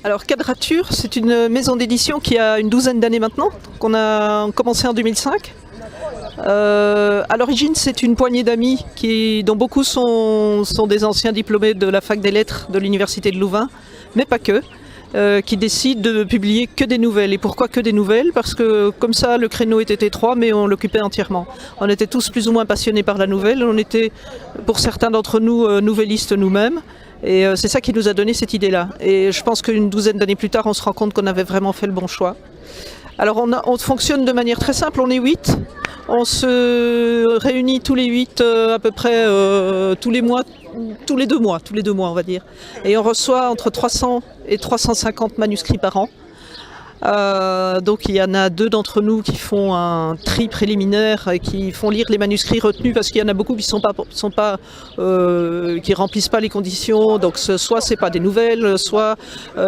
Alors Quadrature, c'est une maison d'édition qui a une douzaine d'années maintenant, qu'on a commencé en 2005. À l'origine, c'est une poignée d'amis dont beaucoup sont des anciens diplômés de la fac des lettres de l'université de Louvain, mais pas que, qui décident de publier que des nouvelles. Et pourquoi que des nouvelles? Parce que comme ça, le créneau était étroit, mais on l'occupait entièrement. On était tous plus ou moins passionnés par la nouvelle. On était, pour certains d'entre nous, nouvellistes nous-mêmes. Et c'est ça qui nous a donné cette idée-là. Et je pense qu'une douzaine d'années plus tard, on se rend compte qu'on avait vraiment fait le bon choix. Alors on fonctionne de manière très simple, on est 8. On se réunit tous les 8 à peu près tous les mois, tous les deux mois on va dire. Et on reçoit entre 300 et 350 manuscrits par an. Donc il y en a 2 d'entre nous qui font un tri préliminaire et qui font lire les manuscrits retenus parce qu'il y en a beaucoup qui qui remplissent pas les conditions. Donc soit c'est pas des nouvelles, soit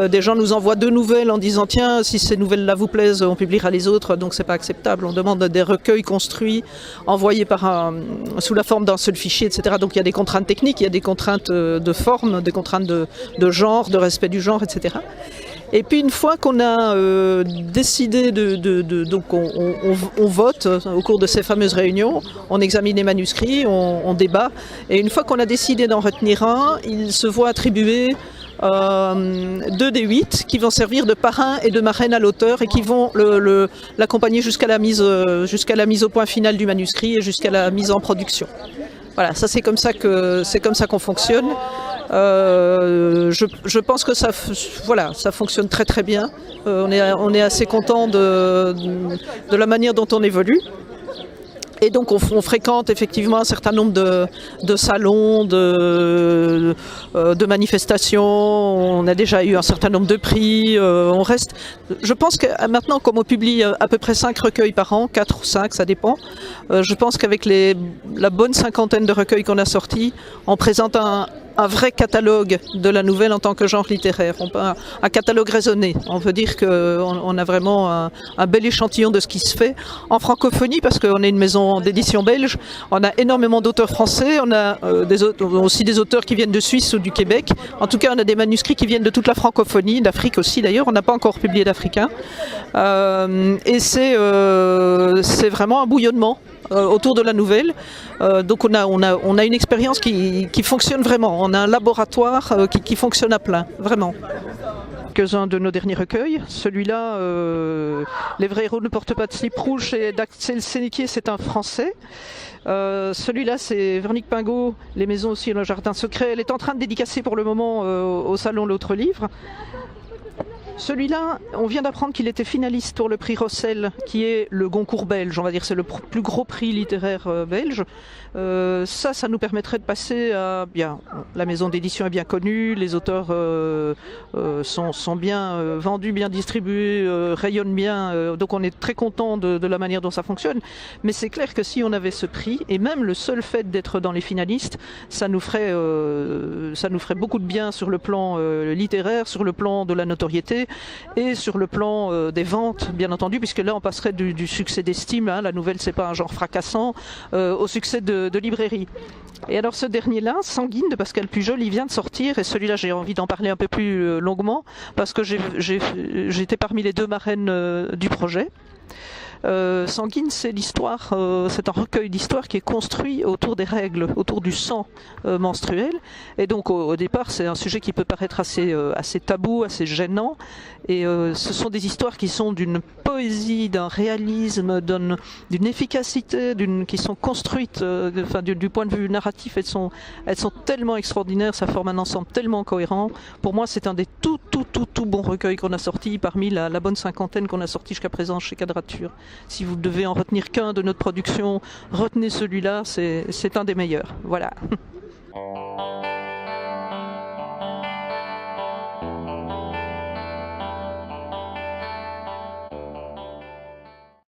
des gens nous envoient 2 nouvelles en disant tiens si ces nouvelles-là vous plaisent on publiera les autres. Donc c'est pas acceptable. On demande des recueils construits, envoyés sous la forme d'un seul fichier, etc. Donc il y a des contraintes techniques, il y a des contraintes de forme, des contraintes de genre, de respect du genre, etc. Et puis une fois qu'on a décidé donc on vote au cours de ces fameuses réunions, on examine les manuscrits, on débat, et une fois qu'on a décidé d'en retenir un, il se voit attribuer 2 des 8 qui vont servir de parrain et de marraine à l'auteur et qui vont l'accompagner jusqu'à la mise au point final du manuscrit et jusqu'à la mise en production. Voilà, ça c'est comme ça qu'on fonctionne. Je pense que ça fonctionne très très bien. On est assez content de la manière dont on évolue. Et donc on fréquente effectivement un certain nombre de salons, de manifestations, on a déjà eu un certain nombre de prix, on reste. Je pense que maintenant, comme on publie à peu près 5 recueils par an, 4 ou 5, ça dépend, je pense qu'avec la bonne cinquantaine de recueils qu'on a sortis, on présente un vrai catalogue de la nouvelle en tant que genre littéraire, un catalogue raisonné. On veut dire qu'on a vraiment un bel échantillon de ce qui se fait en francophonie, parce qu'on est une maison d'édition belge, on a énormément d'auteurs français, on a aussi des auteurs qui viennent de Suisse ou du Québec. En tout cas, on a des manuscrits qui viennent de toute la francophonie, d'Afrique aussi d'ailleurs, on n'a pas encore publié d'Africains. Et c'est vraiment un bouillonnement autour de la nouvelle. Donc on a une expérience qui fonctionne vraiment. On a un laboratoire qui fonctionne à plein, vraiment. Quelques-uns de nos derniers recueils. Celui-là, Les vrais héros ne portent pas de slip rouge, et d'Axel Sénéquier, c'est un Français. Celui-là, c'est Véronique Pingot, Les maisons aussi et le jardin secret. Elle est en train de dédicacer pour le moment au salon l'autre livre. Celui-là, on vient d'apprendre qu'il était finaliste pour le prix Rossel, qui est le Goncourt belge, on va dire, c'est le plus gros prix littéraire belge. Ça nous permettrait de passer à bien. La maison d'édition est bien connue, les auteurs sont bien vendus, bien distribués, rayonnent bien, donc on est très content de la manière dont ça fonctionne. Mais c'est clair que si on avait ce prix, et même le seul fait d'être dans les finalistes, ça nous ferait beaucoup de bien sur le plan littéraire, sur le plan de la notoriété, et sur le plan des ventes, bien entendu, puisque là on passerait du succès d'estime, hein, la nouvelle c'est pas un genre fracassant, au succès de librairie. Et alors ce dernier-là, Sanguine de Pascal Pujol, il vient de sortir, et celui-là j'ai envie d'en parler un peu plus longuement, parce que j'étais parmi les 2 marraines du projet. Sanguine, c'est l'histoire, c'est un recueil d'histoires qui est construit autour des règles, autour du sang menstruel. Et donc au départ, c'est un sujet qui peut paraître assez tabou, assez gênant. Et ce sont des histoires qui sont d'une poésie, d'un réalisme, d'une efficacité, qui sont construites, du point de vue narratif, elles sont tellement extraordinaires, ça forme un ensemble tellement cohérent. Pour moi, c'est un des tout bons recueils qu'on a sortis parmi la bonne cinquantaine qu'on a sorti jusqu'à présent chez Quadrature. Si vous devez en retenir qu'un de notre production, retenez celui-là, c'est un des meilleurs. Voilà.